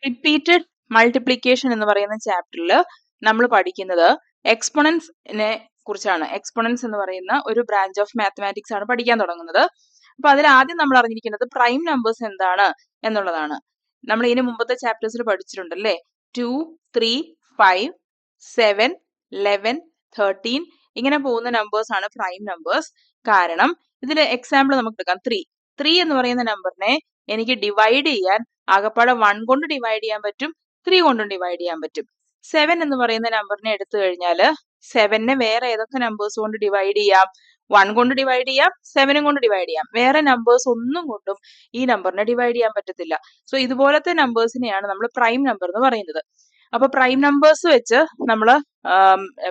Repeated multiplication എന്ന് പറയുന്ന ചാപ്റ്ററിൽ നമ്മൾ പഠിക്കുന്നത് എക്സ്പൊണൻസിനെ കുറിച്ചാണ്. എക്സ്പൊണൻസ് എന്ന് പറയുന്ന ഒരു ബ്രാഞ്ച് ഓഫ് മാത്തമാറ്റിക്സ് ആണ് പഠിക്കാൻ തുടങ്ങുന്നത്. അപ്പൊ അതിൽ ആദ്യം നമ്മൾ അറിഞ്ഞിരിക്കുന്നത് പ്രൈം നമ്പേഴ്സ് എന്താണ് എന്നുള്ളതാണ്. നമ്മൾ ഇതിന് മുമ്പത്തെ ചാപ്റ്റേഴ്സിൽ പഠിച്ചിട്ടുണ്ടല്ലേ. 2, 3, 5, 7, 11, 13 ഇങ്ങനെ പോകുന്ന നമ്പേഴ്സ് ആണ് പ്രൈം നമ്പേഴ്സ്. കാരണം ഇതിൽ എക്സാമ്പിൾ നമുക്ക് എടുക്കാം. 3 എന്ന് പറയുന്ന നമ്പറിനെ എനിക്ക് ഡിവൈഡ് ചെയ്യാൻ ആകപ്പാടെ 1 കൊണ്ട് ഡിവൈഡ് ചെയ്യാൻ പറ്റും, 3 കൊണ്ടും ഡിവൈഡ് ചെയ്യാൻ പറ്റും. 7 എന്ന് പറയുന്ന നമ്പറിനെ എടുത്തു കഴിഞ്ഞാൽ 7നെ വേറെ ഏതൊക്കെ നമ്പേഴ്സ് കൊണ്ട് ഡിവൈഡ് ചെയ്യാം? 1 കൊണ്ട് ഡിവൈഡ് ചെയ്യാം, 7 കൊണ്ട് ഡിവൈഡ് ചെയ്യാം. വേറെ നമ്പേഴ്സ് ഒന്നും കൊണ്ടും ഈ നമ്പറിനെ ഡിവൈഡ് ചെയ്യാൻ പറ്റത്തില്ല. സോ ഇതുപോലത്തെ നമ്പേഴ്സിനെയാണ് നമ്മൾ പ്രൈം നമ്പർ എന്ന് പറയുന്നത്. അപ്പൊ പ്രൈം നമ്പേഴ്സ് വെച്ച് നമ്മൾ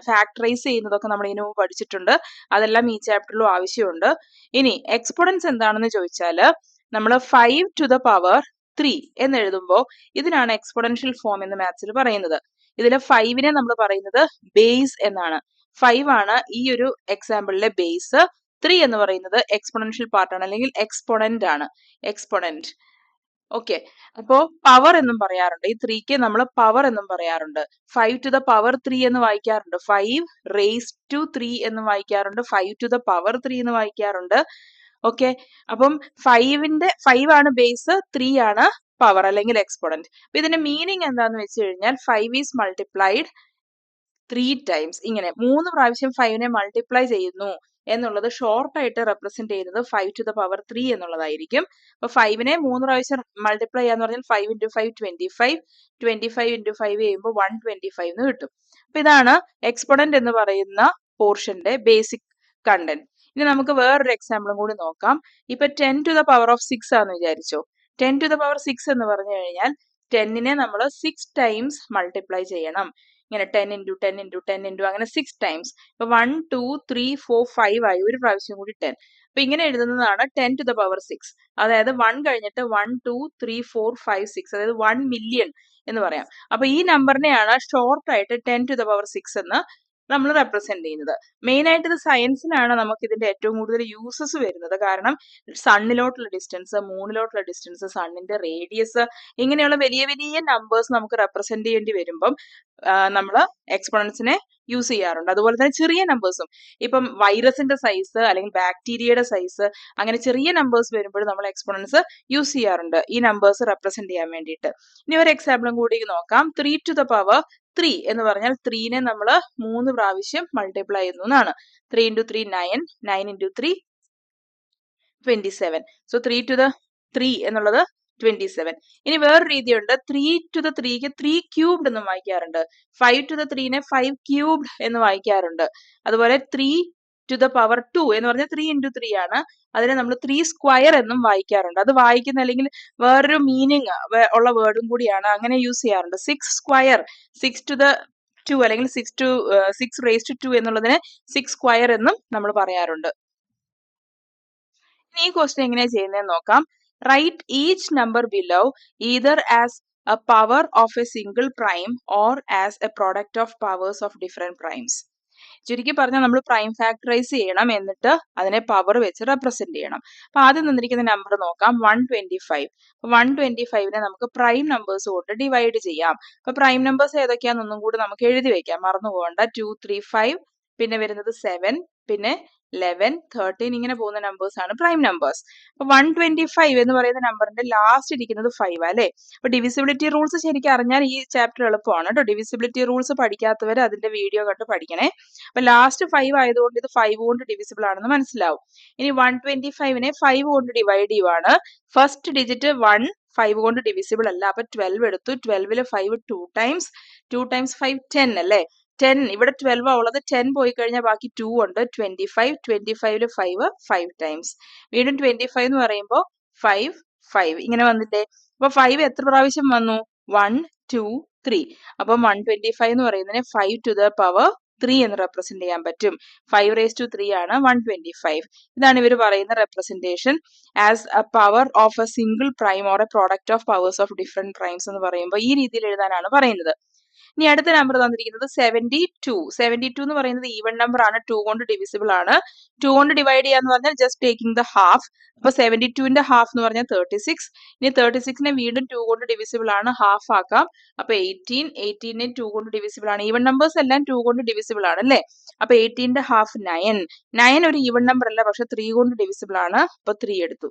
ഫാക്ടറൈസ് ചെയ്യുന്നതൊക്കെ നമ്മൾ ഇതിനു മുമ്പ് പഠിച്ചിട്ടുണ്ട്. അതെല്ലാം ഈ ചാപ്റ്ററിലും ആവശ്യമുണ്ട്. ഇനി എക്സ്പൊണൻസ് എന്താണെന്ന് ചോദിച്ചാൽ നമ്മൾ 5 to the power 3 എന്ന് എഴുതുമ്പോൾ ഇതിനാണ് എക്സ്പൊണൻഷ്യൽ ഫോം എന്ന് മാത്സിൽ പറയുന്നത്. ഇതിൽ 5നെ നമ്മൾ പറയുന്നത് ബേസ് എന്നാണ്. 5 ആണ് ഈ ഒരു എക്സാമ്പിളിലെ ബേസ്. 3 എന്ന് പറയുന്നത് എക്സ്പൊണൻഷ്യൽ പാർട്ടാണ്, അല്ലെങ്കിൽ എക്സ്പൊണന്റ് ആണ്. എക്സ്പൊണന്റ്. ഓക്കെ. അപ്പോ പവർ എന്നും പറയാറുണ്ട്. ഈ 3ക്ക് നമ്മൾ പവർ എന്നും പറയാറുണ്ട്. 5 to the power 3 എന്ന് വായിക്കാറുണ്ട്. 5 raised to 3 എന്ന് വായിക്കാറുണ്ട്. 5 to the power 3 എന്ന് വായിക്കാറുണ്ട്. ഓക്കെ. അപ്പം 5 ആണ് ബേസ്, 3 ആണ് പവർ അല്ലെങ്കിൽ എക്സ്പൊണന്റ്. അപ്പൊ ഇതിന്റെ മീനിങ് എന്താന്ന് വെച്ച് കഴിഞ്ഞാൽ 5 ഈസ് മൾട്ടിപ്ലൈഡ് 3 ടൈംസ്. ഇങ്ങനെ 3 പ്രാവശ്യം 5നെ മൾട്ടിപ്ലൈ ചെയ്യുന്നു എന്നുള്ളത് ഷോർട്ട് ആയിട്ട് റെപ്രസെന്റ് ചെയ്യുന്നത് 5 to the power 3 എന്നുള്ളതായിരിക്കും. അപ്പൊ 5നെ 3 പ്രാവശ്യം മൾട്ടിപ്ലൈ ചെയ്യാന്ന് പറഞ്ഞാൽ 5 into 5 25, 25 into 5 ചെയ്യുമ്പോൾ 125 എന്ന് കിട്ടും. അപ്പൊ ഇതാണ് എക്സ്പൊണന്റ് എന്ന് പറയുന്ന പോർഷന്റെ ബേസിക് കണ്ടന്റ്. ഇനി നമുക്ക് വേറൊരു എക്സാമ്പിളും കൂടി നോക്കാം. ഇപ്പൊ 10 to the power of 6 ആണെന്ന് വിചാരിച്ചോ. 10 to the power 6 എന്ന് പറഞ്ഞു കഴിഞ്ഞാൽ 10നെ നമ്മൾ 6 ടൈംസ് മൾട്ടിപ്ലൈ ചെയ്യണം. ഇങ്ങനെ 10 into 10 into 10 into അങ്ങനെ 6 ടൈംസ്. ഇപ്പൊ 1, 2, 3, 4, 5 ആയി. ഒരു പ്രാവശ്യം കൂടി 10. അപ്പൊ ഇങ്ങനെ എഴുതുന്നതാണ് 10 to the power 6. അതായത് 1 കഴിഞ്ഞിട്ട് 1, 2, 3, 4, 5, 6, അതായത് 1 million എന്ന് പറയാം. അപ്പൊ ഈ നമ്പറിനെയാണ് ഷോർട്ട് ആയിട്ട് 10 to the power 6 എന്ന് നമ്മൾ റെപ്രസെന്റ് ചെയ്യുന്നത്. മെയിൻ ആയിട്ട് ഇത് സയൻസിലാണ് നമുക്ക് ഇതിന്റെ ഏറ്റവും കൂടുതൽ യൂസസ് വരുന്നത്. കാരണം സണ്ണിലോട്ടുള്ള ഡിസ്റ്റൻസ്, മൂണിലോട്ടുള്ള ഡിസ്റ്റൻസ്, സണ്ണിന്റെ റേഡിയസ്, ഇങ്ങനെയുള്ള വലിയ വലിയ നമ്പേഴ്സ് നമുക്ക് റെപ്രസെന്റ് ചെയ്യേണ്ടി വരുമ്പം നമ്മൾ എക്സ്പൊണൻസിനെ യൂസ് ചെയ്യാറുണ്ട്. അതുപോലെ തന്നെ ചെറിയ നമ്പേഴ്സും, ഇപ്പം വൈറസിന്റെ സൈസ് അല്ലെങ്കിൽ ബാക്ടീരിയയുടെ സൈസ്, അങ്ങനെ ചെറിയ നമ്പേഴ്സ് വരുമ്പോൾ നമ്മൾ എക്സ്പൊണൻസ് യൂസ് ചെയ്യാറുണ്ട് ഈ നമ്പേഴ്സ് റെപ്രസെന്റ് ചെയ്യാൻ വേണ്ടിയിട്ട്. ഇനി ഒരു എക്സാമ്പിളും കൂടി നോക്കാം. 3 to the power 3 എന്ന് പറഞ്ഞാൽ 3നെ നമ്മൾ 3 പ്രാവശ്യം മൾട്ടിപ്ലൈ ചെയ്യുന്നു എന്നാണ്. 3 into 3 9, 9 into 3 27. So 3 to the 3 എന്നുള്ളത് 27. ഇനി വേറൊരു രീതിയുണ്ട്. 3 to the 3ക്ക് 3 ക്യൂബ്ഡ് എന്നും വായിക്കാറുണ്ട്. 5 to the 3നെ 5 ക്യൂബ്ഡ് എന്ന് വായിക്കാറുണ്ട്. അതുപോലെ 3 to the power 2 എന്ന് പറഞ്ഞാൽ 3 into 3 ആണ്. അതിനെ നമ്മൾ 3 സ്ക്വയർ എന്നും വായിക്കാറുണ്ട്. അത് വായിക്കുന്ന അല്ലെങ്കിൽ വേറൊരു മീനിങ് ഉള്ള വേർഡും കൂടിയാണ്. അങ്ങനെ യൂസ് ചെയ്യാറുണ്ട്. 6 സ്ക്വയർ, 6 to the 2 അല്ലെങ്കിൽ 6 raised to 2 എന്നുള്ളതിനെ 6 സ്ക്വയർ എന്നും നമ്മൾ പറയാറുണ്ട്. ഈ ക്വസ്റ്റ്യൻ എങ്ങനെയാ ചെയ്യുന്നതെന്ന് നോക്കാം. Write each number below either as a power of a single prime or as a product of powers of different primes. ചുരുക്കി പറഞ്ഞാൽ നമ്മൾ പ്രൈം ഫാക്ടറൈസ് ചെയ്യണം, എന്നിട്ട് അതിനെ പവർ വെച്ച് റെപ്രസെന്റ് ചെയ്യണം. അപ്പൊ ആദ്യം തന്നിരിക്കുന്ന നമ്പർ നോക്കാം. 125. 125നെ നമുക്ക് പ്രൈം നമ്പേഴ്സ് കൊണ്ട് ഡിവൈഡ് ചെയ്യാം. അപ്പൊ പ്രൈം നമ്പേഴ്സ് ഏതൊക്കെയാണെന്നൊന്നും കൂടി നമുക്ക് എഴുതി വെക്കാം, മറന്നു പോകണ്ട. 2, 3, 5, പിന്നെ വരുന്നത് 7, പിന്നെ 11, 13 ഇങ്ങനെ പോകുന്ന നമ്പേഴ്സ് ആണ് പ്രൈം നമ്പേഴ്സ്. അപ്പൊ 125 എന്ന് പറയുന്ന നമ്പറിന്റെ ലാസ്റ്റ് ഇരിക്കുന്നത് 5 അല്ലെ. അപ്പൊ ഡിവിസിബിലിറ്റി റൂൾസ് ശരിക്കും അറിഞ്ഞാൽ ഈ ചാപ്റ്റർ എളുപ്പമാണ് കേട്ടോ. ഡിവിസിബിലിറ്റി റൂൾസ് പഠിക്കാത്തവർ അതിന്റെ വീഡിയോ കണ്ട് പഠിക്കണേ. അപ്പൊ ലാസ്റ്റ് 5 ആയതുകൊണ്ട് ഇത് 5 കൊണ്ട് ഡിവിസിബിൾ ആണെന്ന് മനസ്സിലാവും. ഇനി 125നെ 5 കൊണ്ട് ഡിവൈഡ് ചെയ്യുവാണ്. ഫസ്റ്റ് ഡിജിറ്റ് 1 5 കൊണ്ട് ഡിവിസിബിൾ അല്ല. അപ്പൊ 12 എടുത്തു. 12ല് 5 2 ടൈംസ്, 2 ടൈംസ് 5 10 അല്ലേ. 10 ഇവിടെ 12 ഉള്ളത്. 10 പോയി കഴിഞ്ഞാൽ ബാക്കി 2 ഉണ്ട്. 25, 25ല് 5 ടൈംസ്. വീണ്ടും 25 എന്ന് പറയുമ്പോൾ 5 5 ഇങ്ങനെ വന്നിട്ടേ. അപ്പൊ 5 എത്ര പ്രാവശ്യം വന്നു? 1 2 3. അപ്പം 125 എന്ന് പറയുന്നതിനെ 5 to the power 3 എന്ന് റെപ്രസെന്റ് ചെയ്യാൻ പറ്റും. 5 raised to 3 ആണ് 125. ഇതാണ് ഇവർ പറയുന്ന representation as a power of a single prime or A product of powers of different primes എന്ന് പറയുമ്പോൾ ഈ രീതിയിൽ എഴുതാനാണ് പറയുന്നത്. ഇനി അടുത്ത നമ്പർ തന്നിരിക്കുന്നത് 72. 72 എന്ന് പറയുന്നത് ഈവൺ നമ്പർ ആണ്, 2 കൊണ്ട് ഡിവിസിബിൾ ആണ്. 2 കൊണ്ട് ഡിവൈഡ് ചെയ്യാന്ന് പറഞ്ഞാൽ ജസ്റ്റ് ടേക്കിംഗ് ദ ഹാഫ്. അപ്പൊ 72ന്റെ ഹാഫ് എന്ന് പറഞ്ഞാൽ 36. ഇനി 36നെ വീണ്ടും 2 കൊണ്ട് ഡിവിസിബിൾ ആണ്, ഹാഫ് ആക്കാം. അപ്പൊ 18നെ 2 കൊണ്ട് ഡിവിസിബിൾ ആണ്. ഈവൺ നമ്പേഴ്സ് എല്ലാം 2 കൊണ്ട് ഡിവിസിബിൾ ആണ് അല്ലേ? അപ്പൊ 18ന്റെ ഹാഫ് 9. 9 ഒരു ഈവൺ നമ്പർ അല്ല, പക്ഷെ 3 കൊണ്ട് ഡിവിസിബിൾ ആണ്. അപ്പൊ 3 എടുത്തു.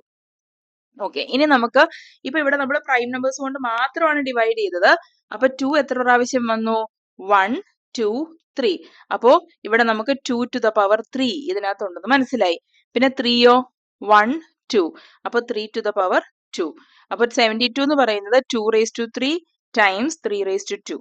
ഓക്കെ, ഇനി നമുക്ക് ഇപ്പൊ ഇവിടെ നമ്മൾ പ്രൈം നമ്പേഴ്സ് കൊണ്ട് മാത്രമാണ് ഡിവൈഡ് ചെയ്തത്. അപ്പൊ 2 എത്ര പ്രാവശ്യം വന്നു? 1, 2, 3. അപ്പോ ഇവിടെ നമുക്ക് 2 to the power 3 ഇതിനകത്തുണ്ടെന്ന് മനസ്സിലായി. പിന്നെ 3യോ 1, 2. അപ്പൊ 3 to the power 2. അപ്പൊ 72 എന്ന് പറയുന്നത് 2 raised to 3 times 3 raised to 2.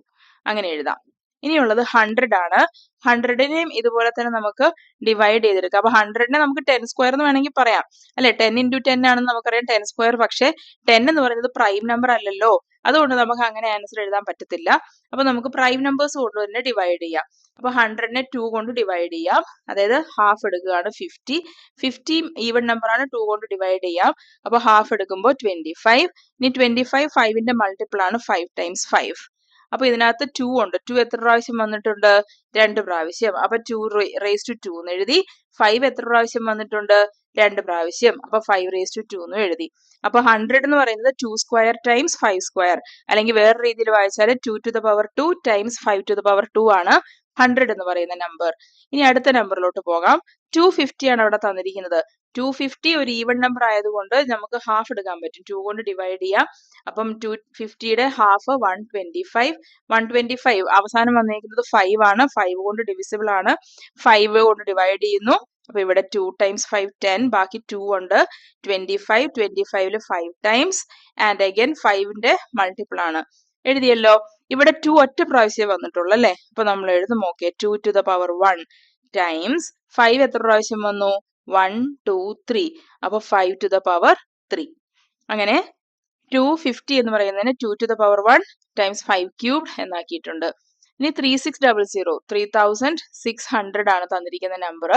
അങ്ങനെ എഴുതാം. ഇനിയുള്ളത് 100 ആണ്. 100നെയും ഇതുപോലെ തന്നെ നമുക്ക് ഡിവൈഡ് ചെയ്തെടുക്കാം. അപ്പൊ 100നെ നമുക്ക് 10 സ്ക്വയർ എന്ന് വേണമെങ്കിൽ പറയാം അല്ലെ. 10 into 10 ആണെന്ന് നമുക്കറിയാം 10 സ്ക്വയർ. പക്ഷെ 10 എന്ന് പറയുന്നത് പ്രൈം നമ്പർ അല്ലല്ലോ, അതുകൊണ്ട് നമുക്ക് അങ്ങനെ ആൻസർ എഴുതാൻ പറ്റത്തില്ല. അപ്പൊ നമുക്ക് പ്രൈം നമ്പേഴ്സ് കൊണ്ട് തന്നെ ഡിവൈഡ് ചെയ്യാം. അപ്പൊ 100നെ 2 കൊണ്ട് ഡിവൈഡ് ചെയ്യാം, അതായത് ഹാഫ് എടുക്കുകയാണ് 50. 50 ഈവൺ നമ്പർ ആണ്, 2 കൊണ്ട് ഡിവൈഡ് ചെയ്യാം. അപ്പൊ ഹാഫ് എടുക്കുമ്പോൾ 25. ഇനി 25 5ന്റെ മൾട്ടിപ്പിൾ ആണ്, 5 times 5. അപ്പൊ ഇതിനകത്ത് 2 ഉണ്ട്. 2 എത്ര പ്രാവശ്യം വന്നിട്ടുണ്ട്? 2 പ്രാവശ്യം. അപ്പൊ 2 raised to 2 എന്ന് എഴുതി. 5 എത്ര പ്രാവശ്യം വന്നിട്ടുണ്ട്? 2 പ്രാവശ്യം. അപ്പൊ 5 raised to 2 എന്ന് എഴുതി. അപ്പൊ 100 എന്ന് പറയുന്നത് 2 square times 5 square, അല്ലെങ്കിൽ വേറെ രീതിയിൽ വായിച്ചാൽ 2 to the power 2 times 5 to the power 2 ആണ് 100 എന്ന് പറയുന്ന നമ്പർ. ഇനി അടുത്ത നമ്പറിലോട്ട് പോകാം. 250 ആണ് അവിടെ തന്നിരിക്കുന്നത്. 250 ഒരു ഈവൺ നമ്പർ ആയതുകൊണ്ട് നമുക്ക് ഹാഫ് എടുക്കാൻ പറ്റും, 2 കൊണ്ട് ഡിവൈഡ് ചെയ്യാം. അപ്പം 250യുടെ ഹാഫ് 125. 125 അവസാനം വന്നിരിക്കുന്നത് 5 ആണ്, 5 കൊണ്ട് ഡിവിസിബിൾ ആണ്. 5 കൊണ്ട് ഡിവൈഡ് ചെയ്യുന്നു. അപ്പൊ ഇവിടെ 2 times 5 10, ബാക്കി 2 ഉണ്ട്. 25. 25ല് 5 times and again 5ന്റെ മൾട്ടിപ്പിൾ ആണ്. എഴുതിയല്ലോ. ഇവിടെ 2 ഒറ്റ പ്രാവശ്യം വന്നിട്ടുള്ളൂ അല്ലെ. അപ്പൊ നമ്മൾ എഴുതും. Okay, 2 to the power 1 times 5 എത്ര പ്രാവശ്യം വന്നു? 1, 2, 3. അപ്പൊ 5 to the power 3. അങ്ങനെ 250 എന്ന് പറയുന്നതിന് 2 to the power 1 times 5 cubed എന്നാക്കിയിട്ടുണ്ട്. ഇനി 3600, 3600 ആണ് തന്നിരിക്കുന്ന നമ്പർ.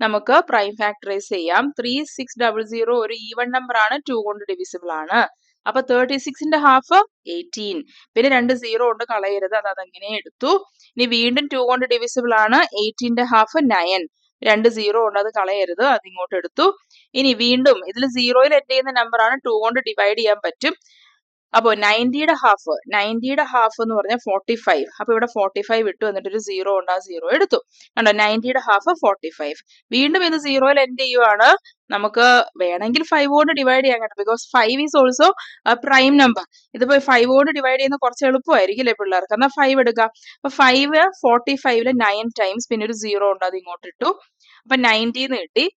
നമുക്ക് പ്രൈം ഫാക്ടറൈസ് ചെയ്യാം. 3600 ഒരു ഈവൺ നമ്പർ ആണ്, 2 കൊണ്ട് ഡിവിസിബിൾ ആണ്. അപ്പൊ 36ന്റെ ഹാഫ് 18. പിന്നെ 2 0 കൊണ്ട് കളയരുത്, അതങ്ങനെ എടുത്തു. ഇനി വീണ്ടും 2 കൊണ്ട് ഡിവിസിബിൾ ആണ്. 18ന്റെ ഹാഫ് 9. 2 0 ഉണ്ട്, അത് കളയരുത്, അത് ഇങ്ങോട്ട് എടുത്തു. ഇനി വീണ്ടും ഇതിൽ 0യിൽ എൻഡ് ചെയ്യുന്ന നമ്പർ ആണ്, 2 കൊണ്ട് ഡിവൈഡ് ചെയ്യാൻ പറ്റും. അപ്പോ 90യുടെ ഹാഫ് എന്ന് പറഞ്ഞാൽ 45. അപ്പൊ ഇവിടെ 45 ഇട്ടു, എന്നിട്ട് ഒരു 0 ഉണ്ട്, ആ 0 എടുത്തു. കണ്ടോ, 90യുടെ ഹാഫ് 45. വീണ്ടും ഇത് 0യിൽ എൻഡ് ചെയ്യുവാണ്. നമുക്ക് വേണമെങ്കിൽ 5 കൊണ്ട് ഡിവൈഡ് ചെയ്യാൻ കേട്ടോ, because 5 is also prime number. ഇതിപ്പോ 5 കൊണ്ട് ഡിവൈഡ് ചെയ്യുന്ന കുറച്ച് എളുപ്പമായിരിക്കും അല്ലേ പിള്ളേർക്ക്. എന്നാൽ 5 എടുക്കാം. അപ്പൊ 5 45ല് 9 ടൈംസ്, പിന്നെ ഒരു 0 ഉണ്ട്, അത് ഇങ്ങോട്ട് ഇട്ടു. അപ്പൊ 90 എന്ന് കിട്ടി.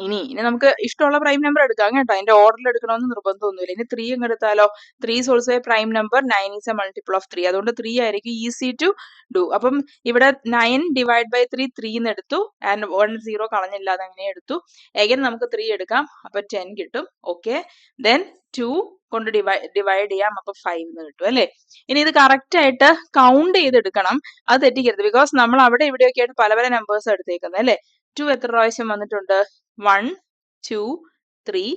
ഇനി നമുക്ക് ഇഷ്ടമുള്ള പ്രൈം നമ്പർ എടുക്കാം കേട്ടോ, അതിന്റെ ഓർഡറിൽ എടുക്കണമെന്ന് നിർബന്ധമൊന്നുമില്ല. ഇനി 3 അങ്ങ് എടുത്താലോ? 3 is also a prime number, 9 is a multiple of 3. അതുകൊണ്ട് 3 ആയിരിക്കും ഈസി ടു ഡു. അപ്പം ഇവിടെ 9 ഡിവൈഡ് ബൈ 3 3 എന്ന് എടുത്തു, ആൻഡ് 1 0 കളഞ്ഞില്ല, അതങ്ങനെ എടുത്തു. എഗൈൻ നമുക്ക് 3 എടുക്കാം, അപ്പൊ 10 കിട്ടും. ഓക്കെ, ദെൻ 2 കൊണ്ട് ഡിവൈഡ് ചെയ്യാം, അപ്പൊ 5 എന്ന് കിട്ടും അല്ലെ. ഇനി ഇത് കറക്റ്റ് ആയിട്ട് കൗണ്ട് ചെയ്തെടുക്കണം, അത് തെറ്റിക്കരുത്. ബിക്കോസ് നമ്മൾ അവിടെ ഇവിടെയൊക്കെ ആയിട്ട് പല പല നമ്പേഴ്സ് എടുത്തേക്കുന്നത് അല്ലെ. 2 എത്ര പ്രാവശ്യം വന്നിട്ടുണ്ട്? 1, 2, 3,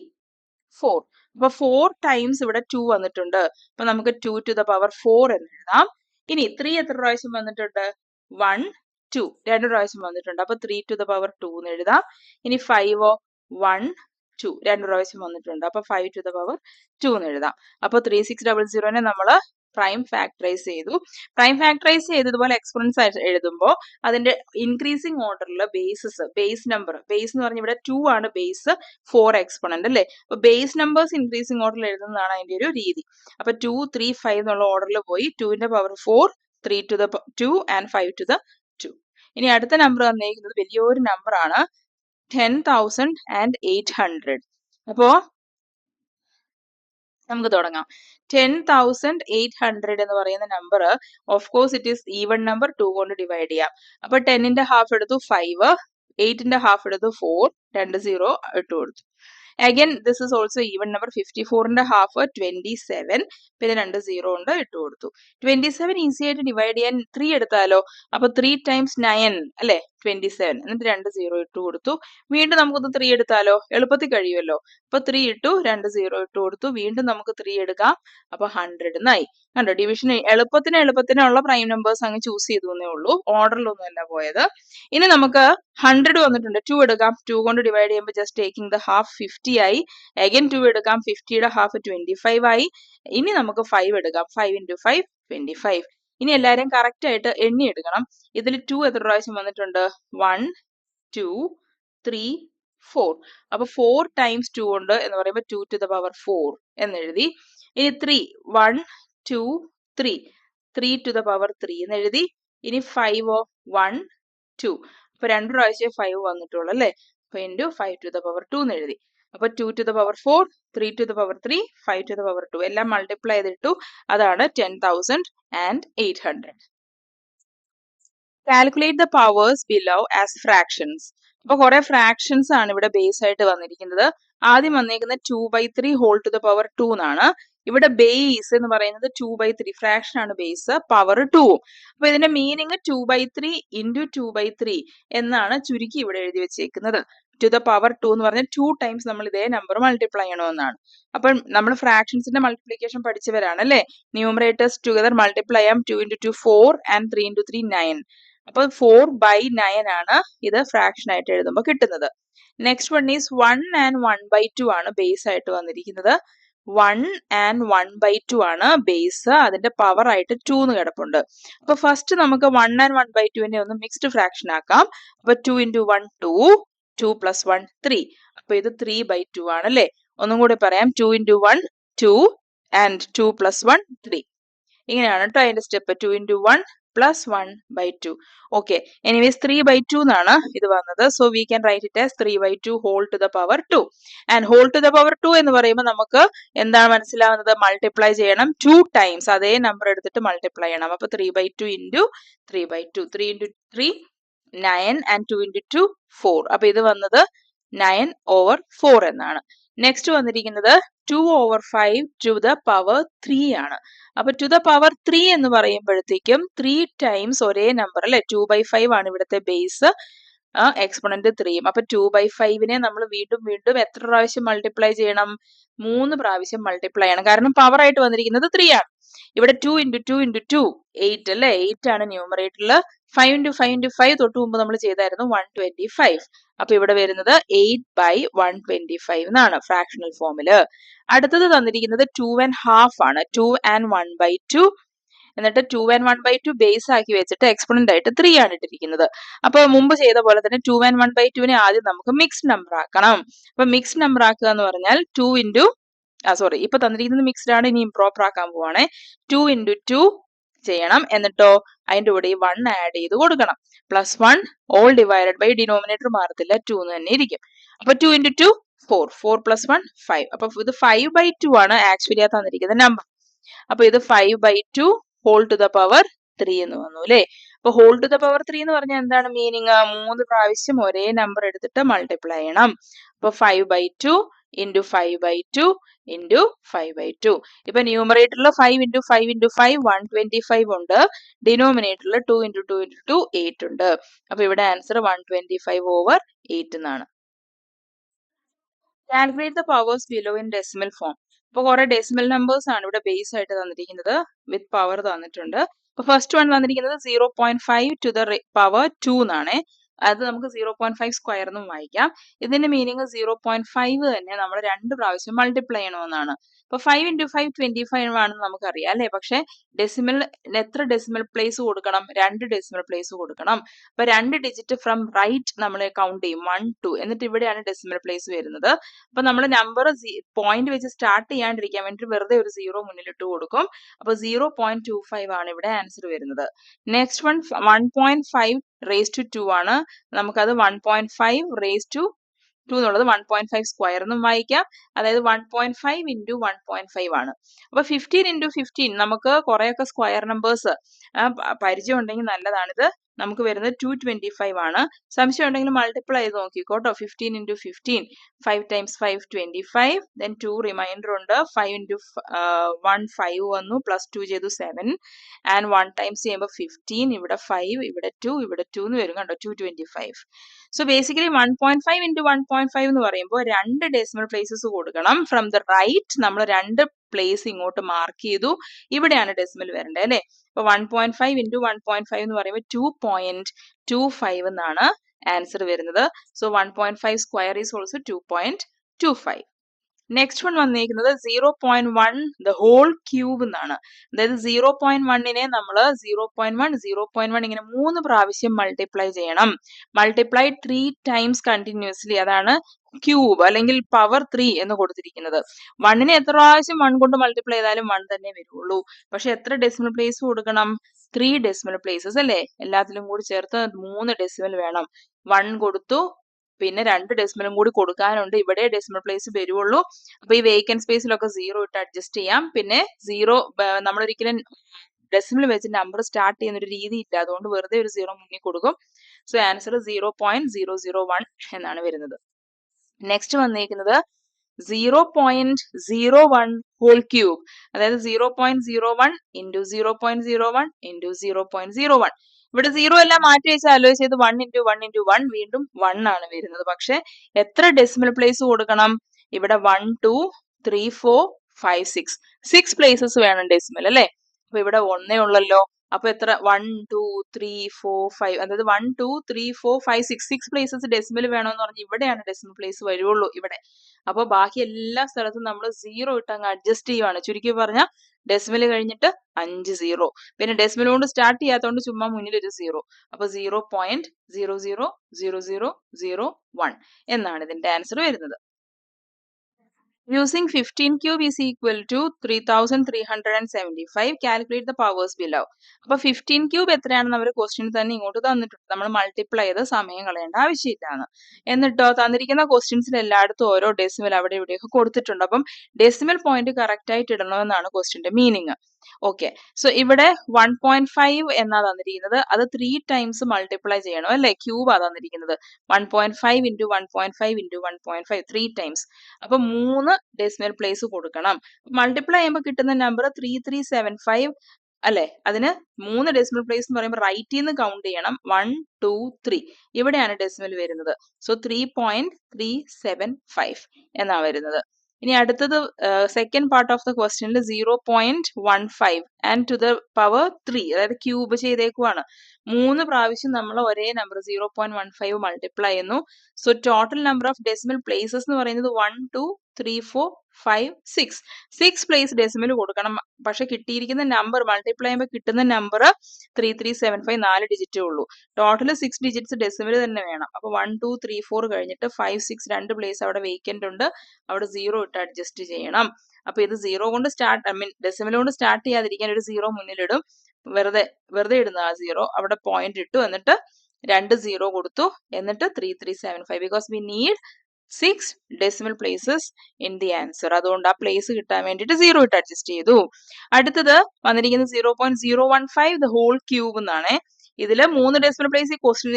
4. അപ്പൊ 4 ടൈംസ് ഇവിടെ 2 വന്നിട്ടുണ്ട്. അപ്പൊ നമുക്ക് 2 to the power 4 എന്ന് എഴുതാം. ഇനി 3 എത്ര പ്രാവശ്യം വന്നിട്ടുണ്ട്? 1, 2 2 പ്രാവശ്യം വന്നിട്ടുണ്ട്. അപ്പൊ 3 to the power 2 എന്ന് എഴുതാം. ഇനി 5 1, 2 2 പ്രാവശ്യം വന്നിട്ടുണ്ട്. അപ്പൊ 5 to the power 2 എന്ന് എഴുതാം. അപ്പൊ 3600നെ നമ്മൾ പ്രൈം ഫാക്ടറൈസ് ചെയ്തു. പ്രൈം ഫാക്ടറൈസ് ചെയ്തതുപോലെ എക്സ്പോണൻസ് എഴുതുമ്പോൾ അതിന്റെ ഇൻക്രീസിംഗ് ഓർഡറിൽ ബേസ് നമ്പർ, ബേസ് എന്ന് പറഞ്ഞാൽ ഇവിടെ 2 ആണ് ബേസ്, 4 എക്സ്പോണന്റ് അല്ലേ. അപ്പൊ ബേസ് നമ്പേഴ്സ് ഇൻക്രീസിംഗ് ഓർഡറിൽ എഴുതുന്നതാണ് അതിന്റെ ഒരു രീതി. അപ്പൊ 2, 3, 5 എന്നുള്ള ഓർഡറിൽ പോയി. 2ന്റെ power 4, 3 to the 2 and 5 to the 2. ഇനി അടുത്ത നമ്പർ തന്നിരിക്കുന്നത് വലിയൊരു നമ്പർ ആണ്, 10,800. അപ്പോ നമുക്ക് തുടങ്ങാം. 10,800 എന്ന് പറയുന്ന number, of course it is even number, 2 കൊണ്ട് ഡിവൈഡ് ചെയ്യാം. അപ്പൊ 10ന്റെ ഹാഫ് എടുത്തു 5, 8ന്റെ ഹാഫ് എടുത്തു 4, 2 0 ഇട്ട് കൊടുത്തു. Again this is also even number. 54ന്റെ ഹാഫ് 27, പിന്നെ 2 0 ഉണ്ട്, ഇട്ട് കൊടുത്തു. 27 ഈസി ആയിട്ട് ഡിവൈഡ് ചെയ്യാൻ 3 എടുത്താലോ? അപ്പൊ 3 times 9 അല്ലെ, 27. എന്നിട്ട് 2 0 ഇട്ട് കൊടുത്തു. വീണ്ടും നമുക്കൊന്ന് 3 എടുത്താലോ? എളുപ്പത്തിൽ കഴിയുമല്ലോ. അപ്പൊ 3 ഇട്ടു, 2 0 ഇട്ട് കൊടുത്തു. വീണ്ടും നമുക്ക് 3 എടുക്കാം. അപ്പൊ 100 എന്നായി. കണ്ടോ, ഡിവിഷൻ എളുപ്പത്തിനുള്ള പ്രൈം നമ്പേഴ്സ് അങ്ങ് ചൂസ് ചെയ്തു എന്നേ ഉള്ളൂ. ഓർഡറിലൊന്നും അല്ല പോയത്. ഇനി നമുക്ക് 100 വന്നിട്ടുണ്ട്. 2 എടുക്കാം. 2 കൊണ്ട് ഡിവൈഡ് ചെയ്യുമ്പോൾ ജസ്റ്റ് ടേക്കിംഗ് ദ ഹാഫ് 50 ആയി. അഗൈൻ 2 എടുക്കാം. 50യുടെ ഹാഫ് 25 ആയി. ഇനി നമുക്ക് 5 എടുക്കാം. 5 into 5 25. ഇനി എല്ലാവരും കറക്റ്റ് ആയിട്ട് എണ്ണി എടുക്കണം. ഇതിൽ 2 എത്ര പ്രാവശ്യം വന്നിട്ടുണ്ട്? 1 2 3 4. അപ്പൊ 4 times 2 ഉണ്ട് എന്ന് പറയുമ്പോൾ 2 to the power 4 എന്നെഴുതി. ഇനി 3 1 2 3 3 to the power 3 എന്നെഴുതി. ഇനി 5 1 2. അപ്പൊ 2 പ്രാവശ്യം 5 വന്നിട്ടുള്ളൂ അല്ലേ? അപ്പൊ ഇൻറ്റു 5 to the power 2 എന്ന് എഴുതി. അപ്പൊ 2 to the power 4 3 to the power 3 5 to the power 2 എല്ലാം മൾട്ടിപ്ലൈ ചെയ്തിട്ടു. അതാണ് 10,800. Calculate the powers below as fractions. അപ്പൊ കുറെ ഫ്രാക്ഷൻസ് ആണ് ഇവിടെ ബേസ് ആയിട്ട് വന്നിരിക്കുന്നത്. ആദ്യം വന്നേക്കുന്ന 2/3 ഹോൾ ടു ദ പവർ 2 എന്നാണ്. ഇവിടെ ബേസ് എന്ന് പറയുന്നത് 2/3 ഫ്രാക്ഷൻ ആണ് ബേസ്, പവർ 2. അപ്പൊ ഇതിന്റെ മീനിങ് 2/3 into 2/3 എന്നാണ് ചുരുക്കി ഇവിടെ എഴുതി വെച്ചേക്കുന്നത്. ടു ദ പവർ 2 എന്ന് പറഞ്ഞാൽ 2 times നമ്മൾ ഇതേ നമ്പർ മൾട്ടിപ്ലൈ ചെയ്യണമെന്നാണ്. അപ്പം നമ്മൾ ഫ്രാക്ഷൻസിന്റെ മൾട്ടിപ്ലിക്കേഷൻ പഠിച്ചവരാണ് അല്ലെ? ന്യൂമറേറ്റേഴ്സ് ടുഗദർ മൾട്ടിപ്ലൈ ചെയ്യാം. 2 into 2 4 and 3 into 3 9. അപ്പൊ 4/9 ആണ് ഇത് ഫ്രാക്ഷൻ ആയിട്ട് എഴുതുമ്പോൾ കിട്ടുന്നത്. നെക്സ്റ്റ് വൺ ഈസ് 1 and 1/2 ആണ് ബേസ് ആയിട്ട് വന്നിരിക്കുന്നത്. 1 and 1/2 ആണ് ബേസ്, അതിന്റെ പവർ ആയിട്ട് 2 എന്ന് കിടപ്പുണ്ട്. അപ്പൊ ഫസ്റ്റ് നമുക്ക് 1 and 1/2 ഒന്ന് മിക്സ്ഡ് ഫ്രാക്ഷൻ ആക്കാം. അപ്പൊ 2 into 1 2 2 plus 1 3. അപ്പൊ ഇത് 3/2 ആണ് അല്ലെ? ഒന്നും കൂടി പറയാം. 2 into 1 2 and 2 plus 1 3. ഇങ്ങനെയാണ് കേട്ടോ അതിന്റെ step. 2 into 1 plus 1/2. Okay, anyways 3/2 എന്നാണ് ഇത് വന്നത്. So we can write it as 3/2 whole to the power 2. And whole to the power 2 എന്ന് പറയുമ്പോൾ നമുക്ക് എന്താണ് മനസ്സിലാവുന്നത്? മൾട്ടിപ്ലൈ ചെയ്യണം 2 times. അതേ നമ്പർ എടുത്തിട്ട് മൾട്ടിപ്ലൈ ചെയ്യണം. അപ്പൊ 3/2 into 3/2. 3 into 3 9 and 2 into 2 4. അപ്പൊ ഇത് വന്നത് 9/4 എന്നാണ്. നെക്സ്റ്റ് വന്നിരിക്കുന്നത് 2/5 ടു ദ പവർ 3 ആണ്. അപ്പൊ ടു ദ പവർ 3 എന്ന് പറയുമ്പോഴത്തേക്കും 3 times ഒരേ നമ്പർ അല്ലെ? 2/5 ആണ് ഇവിടുത്തെ ബേസ്, എക്സ്പോണന്റ് 3. അപ്പൊ 2/5നെ നമ്മൾ വീണ്ടും എത്ര പ്രാവശ്യം മൾട്ടിപ്ലൈ ചെയ്യണം? 3 പ്രാവശ്യം മൾട്ടിപ്ലൈ ചെയ്യണം. കാരണം പവർ ആയിട്ട് വന്നിരിക്കുന്നത് 3 ആണ്. ഇവിടെ 2 into 2 into 2 8 അല്ലെ? 8 ആണ് ന്യൂമറേറ്ററിൽ. 5 into 5 into 5 തൊട്ട് മുമ്പ് നമ്മൾ ചെയ്തായിരുന്നു 125. അപ്പൊ ഇവിടെ വരുന്നത് 8/125 എന്നാണ് ഫ്രാക്ഷണൽ ഫോമില്. അടുത്തത് തന്നിരിക്കുന്നത് 2.5 ആണ്. 2 and 1/2. എന്നിട്ട് 2 and 1/2 ബേസ് ആക്കി വെച്ചിട്ട് എക്സ്പോണന്റ് ആയിട്ട് 3 ആണ് ഇട്ടിരിക്കുന്നത്. അപ്പൊ മുമ്പ് ചെയ്ത പോലെ തന്നെ 2 and 1/2നെ ആദ്യം നമുക്ക് മിക്സ്ഡ് നമ്പർ ആക്കണം. അപ്പൊ മിക്സ്ഡ് നമ്പർ ആക്കുക എന്ന് പറഞ്ഞാൽ 2 into ഇപ്പൊ തന്നിരിക്കുന്നത് മിക്സ്ഡ് ആണ്, ഇനി ഇംപ്രോപ്പർ ആക്കാൻ പോവാണേ. 2 into 2 ചെയ്യണം. എന്നിട്ടോ അതിന്റെ കൂടെ 1 ആഡ് ചെയ്ത് കൊടുക്കണം. +1 all divided by ഡിനോമിനേറ്റർ മാറത്തില്ല, 2 എന്ന് തന്നെ ഇരിക്കും. അപ്പൊ 2 into 2 4 4 plus 1 5. അപ്പൊ ഇത് 5/2 ആണ് ആക്ച്വലി ആ തന്നിരിക്കുന്ന നമ്പർ. അപ്പൊ ഇത് 5/2 ഹോൾ ടു ദ പവർ 3 എന്ന് വന്നു അല്ലെ? അപ്പൊ ഹോൾ ടു ദ പവർ 3 എന്ന് പറഞ്ഞാൽ എന്താണ് മീനിങ്? 3 പ്രാവശ്യം ഒരേ നമ്പർ എടുത്തിട്ട് മൾട്ടിപ്ലൈ ചെയ്യണം. അപ്പൊ 5/2 into 5/2 into 5/2. ഇപ്പൊ ന്യൂമറേറ്ററിൽ 5 into 5 into 5 125 ഉണ്ട്. ഡിനോമിനേറ്ററിൽ 2 into 2 into 2 8 ഉണ്ട്. അപ്പൊ ഇവിടെ ആൻസർ 125/8 എന്നാണ്. Calculate the powers below in decimal form. അപ്പൊ കുറെ ഡെസിമൽ നമ്പേഴ്സ് ആണ് ഇവിടെ ബേസ് ആയിട്ട് തന്നിരിക്കുന്നത്. വിത്ത് പവർ തന്നിട്ടുണ്ട്. അപ്പൊ ഫസ്റ്റ് വൺ തന്നിരിക്കുന്നത് 0.5 ടു ദ പവർ 2 എന്നാണ്. അത് നമുക്ക് 0.5 സ്ക്വയർ എന്നും വായിക്കാം. ഇതിന്റെ മീനിങ് 0.5 തന്നെ നമ്മൾ 2 പ്രാവശ്യം മൾട്ടിപ്ലൈ ചെയ്യണമെന്നാണ്. അപ്പൊ 5 into 5 25 ആണെന്ന് നമുക്കറിയാം അല്ലെ? പക്ഷെ ഡെസിമൽ എത്ര ഡെസിമൽ പ്ലേസ് കൊടുക്കണം? 2 ഡെസിമൽ പ്ലേസ് കൊടുക്കണം. അപ്പൊ 2 ഡിജിറ്റ് ഫ്രം റൈറ്റ് നമ്മൾ കൗണ്ട് ചെയ്യും 1 2. എന്നിട്ട് ഇവിടെയാണ് ഡെസിമൽ പ്ലേസ് വരുന്നത്. അപ്പൊ നമ്മൾ നമ്പർ പോയിന്റ് വെച്ച് സ്റ്റാർട്ട് ചെയ്യാണ്ടിരിക്കാൻ വേണ്ടി വെറുതെ ഒരു 0 മുന്നിലിട്ട് കൊടുക്കും. അപ്പൊ 0.25 ആണ് ഇവിടെ ആൻസർ വരുന്നത്. നെക്സ്റ്റ് വൺ 1.5 raised to 2 ആണ്. നമുക്കത് 1.5 raised to 2 എന്നുള്ളത് 1.5 സ്ക്വയർ എന്നും വായിക്കാം. അതായത് 1.5 into 1.5 ആണ്. അപ്പൊ 15 into 15 നമുക്ക് കുറെയൊക്കെ സ്ക്വയർ നമ്പേഴ്സ് പരിചയം ഉണ്ടെങ്കിൽ നല്ലതാണിത്. നമുക്ക് വരുന്നത് 225 ആണ്. സംശയം ഉണ്ടെങ്കിൽ മൾട്ടിപ്ലൈ ചെയ്ത് നോക്കിക്കോട്ടോ. 15 into 15, 5 times 5 25, then 2 റിമൈൻഡർ ഉണ്ട്. 5 into 1 5 വന്നു, പ്ലസ് 2 ചെയ്തു 7, ആൻഡ് 1 ടൈംസ് ചെയ്യുമ്പോൾ 15, ഇവിടെ 5, ഇവിടെ 2, ഇവിടെ 2 എന്ന് വരും കണ്ടോ, 225. സോ ബേസിക്കലി 1.5 into 1.5 എന്ന് പറയുമ്പോൾ 2 ഡെസിമൽ പ്ലേസസ് കൊടുക്കണം. ഫ്രം ദ റൈറ്റ് നമ്മൾ 2 പ്ലേസ് ഇങ്ങോട്ട് മാർക്ക് ചെയ്തു, ഇവിടെയാണ് ഡെസിമൽ വരേണ്ടത് അല്ലേ. അപ്പൊ 1.5 into 1.5 എന്ന് പറയുമ്പോൾ 2.25 എന്നാണ് ആൻസർ വരുന്നത്. So 1.5 square is also 2.25. Next one വന്നിരിക്കുന്നത് 0.1 ദ ഹോൾ ക്യൂബ് എന്നാണ്. അതായത് 0.1നെ നമ്മൾ 0.1 0.1 ഇങ്ങനെ 3 പ്രാവശ്യം മൾട്ടിപ്ലൈ ചെയ്യണം. മൾട്ടിപ്ലൈ 3 ടൈംസ് കണ്ടിന്യൂസ്ലി, അതാണ് ക്യൂബ് അല്ലെങ്കിൽ പവർ 3 എന്ന് കൊടുത്തിരിക്കുന്നത്. 1നെ എത്ര പ്രാവശ്യം 1 കൊണ്ട് മൾട്ടിപ്ലൈ ചെയ്താലും 1 തന്നെ വരുള്ളൂ. പക്ഷെ എത്ര ഡെസിമൽ പ്ലേസ് കൊടുക്കണം? 3 ഡെസിമൽ പ്ലേസസ് അല്ലേ. എല്ലാത്തിലും കൂടി ചേർത്ത് 3 ഡെസിമൽ വേണം. 1 കൊടുത്തു, പിന്നെ 2 ഡെസിമലും കൂടി കൊടുക്കാനുണ്ട്, ഇവിടെ ഡെസിമൽ പ്ലേസ് വരുള്ളൂ. അപ്പൊ ഈ വേക്കൻറ്റ് സ്പേസിലൊക്കെ 0 ഇട്ട് അഡ്ജസ്റ്റ് ചെയ്യാം. പിന്നെ 0 നമ്മളൊരിക്കലും ഡെസിമൽ വെച്ച് നമ്പർ സ്റ്റാർട്ട് ചെയ്യുന്ന ഒരു രീതി ഇല്ല, അതുകൊണ്ട് വെറുതെ ഒരു 0 മുന്നിൽ കൊടുക്കും. സോ ആൻസർ 0.001 എന്നാണ് വരുന്നത്. നെക്സ്റ്റ് വന്നിരിക്കുന്നത് 0.01 ഹോൾ ക്യൂബ്, അതായത് 0.01 into 0.01 into 0.01. ഇവിടെ 0 എല്ലാം മാറ്റി വെച്ച് ആലോചിച്ച് ചെയ്ത് 1 into 1 into 1 വീണ്ടും 1 ആണ് വരുന്നത്. പക്ഷെ എത്ര ഡെസിമൽ പ്ലേസ് കൊടുക്കണം? ഇവിടെ 1 2 3 4 5 6 6 പ്ലേസസ് വേണം ഡെസിമൽ അല്ലേ. അപ്പൊ ഇവിടെ 1 ഉള്ളല്ലോ. അപ്പൊ എത്ര? 1 2 3 4 5, അതായത് 1 2 3 4 5 6 6 പ്ലേസസ് ഡെസിമൽ വേണമെന്ന് പറഞ്ഞ് ഇവിടെയാണ് ഡെസിമൽ പ്ലേസ് വരുള്ളൂ ഇവിടെ. അപ്പൊ ബാക്കി എല്ലാ സ്ഥലത്തും നമ്മൾ 0 ഇട്ട് അങ്ങ് അഡ്ജസ്റ്റ് ചെയ്യുവാണ്. ചുരുക്കി പറഞ്ഞാൽ ഡെസിമൽ കഴിഞ്ഞിട്ട് 5 0, പിന്നെ ഡെസിമൽ കൊണ്ട് സ്റ്റാർട്ട് ചെയ്യാത്തതുകൊണ്ട് ചുമ്മാ മുന്നിൽ ഒരു 0. അപ്പൊ 0.000001 എന്നാണ് ഇതിന്റെ ആൻസർ വരുന്നത്. Using 15 cube is equal to 3375. Calculate the powers below. അപ്പൊ 15 ക്യൂബ് എത്രയാണെന്ന് അവർ ക്വസ്റ്റ്യൻ തന്നെ ഇങ്ങോട്ട് തന്നിട്ടുണ്ട്. നമ്മൾ മൾട്ടിപ്ലൈ ചെയ്ത് സമയം കളയേണ്ട ആവശ്യമില്ലാണ്. എന്നിട്ടോ തന്നിരിക്കുന്ന ക്വസ്റ്റ്യൻസിൽ എല്ലായിടത്തും ഓരോ ഡെസിമൽ അവിടെ ഇവിടെയൊക്കെ കൊടുത്തിട്ടുണ്ട്. അപ്പം ഡെസിമൽ പോയിന്റ് കറക്റ്റ് ആയിട്ട് ഇടണമെന്നാണ് ക്വസ്റ്റ്യന്റെ മീനിങ്. ഓക്കെ, സോ ഇവിടെ 1.5 എന്നാ തന്നിരിക്കുന്നത്, അത് 3 ടൈംസ് മൾട്ടിപ്ലൈ ചെയ്യണം അല്ലെ. ക്യൂബാ തന്നിരിക്കുന്നത്. 1.5 into 1.5 into 1.5 3 ടൈംസ്. അപ്പൊ 3 ഡെസിമൽ പ്ലേസ് കൊടുക്കണം. മൾട്ടിപ്ലൈ ചെയ്യുമ്പോൾ കിട്ടുന്ന നമ്പർ 3375 അല്ലെ. അതിന് 3 ഡെസിമൽ പ്ലേസ് എന്ന് പറയുമ്പോൾ റൈറ്റിൽ നിന്ന് കൗണ്ട് ചെയ്യണം. 1 2 3 ഇവിടെയാണ് ഡെസിമൽ വരുന്നത്. സോ 3.375 എന്നാ വരുന്നത്. ഇനി അടുത്തത് സെക്കൻഡ് പാർട്ട് ഓഫ് ദ ക്വസ്റ്റ്യനിൽ 0.15 ആൻഡ് ടു ദ പവർ 3, അതായത് ക്യൂബ് ചെയ്തേക്കുവാണ്. 3 പ്രാവശ്യം നമ്മൾ ഒരേ നമ്പർ 0.15 മൾട്ടിപ്ലൈ ചെയ്യുന്നു. So total number of decimal places എന്ന് പറയുന്നത് 1 2 3 4 5 6 6 പ്ലേസ് ഡെസിമൽ കൊടുക്കണം. പക്ഷെ കിട്ടിയിരിക്കുന്ന നമ്പർ മൾട്ടിപ്ലൈ ചെയ്യുമ്പോൾ കിട്ടുന്ന നമ്പർ 3375 4 ഡിജിറ്റേ ഉള്ളൂ. ടോട്ടൽ 6 ഡിജിറ്റ്സ് ഡെസിമൽ തന്നെ വേണം. അപ്പൊ 1 2 3 4 കഴിഞ്ഞിട്ട് 5 6 2 പ്ലേസ് അവിടെ വേക്കന്റ് ഉണ്ട്, അവിടെ 0 ഇട്ട് അഡ്ജസ്റ്റ് ചെയ്യണം. അപ്പൊ ഇത് 0 കൊണ്ട് സ്റ്റാർട്ട് ഡെസിമൽ കൊണ്ട് സ്റ്റാർട്ട് ചെയ്യാതിരിക്കാൻ ഒരു 0 മുന്നിലിടും. വെറുതെ ഇടുന്ന ആ 0 അവിടെ പോയിന്റ് ഇട്ടു, എന്നിട്ട് 2 0 കൊടുത്തു, എന്നിട്ട് 3375 because we need 6 decimal places in the answer. അതുകൊണ്ട് ആ പ്ലേസ് കിട്ടാൻ വേണ്ടിയിട്ട് 0 ഇട്ട് അഡ്ജസ്റ്റ് ചെയ്തു. അടുത്തത് വന്നിരിക്കുന്നത് 0.015 ദ ഹോൾ ക്യൂബ് എന്നാണ്. ഇതില് 3 ഡെസിമൽ പ്ലേസ് ഈ ക്വസ്റ്റ്യൻ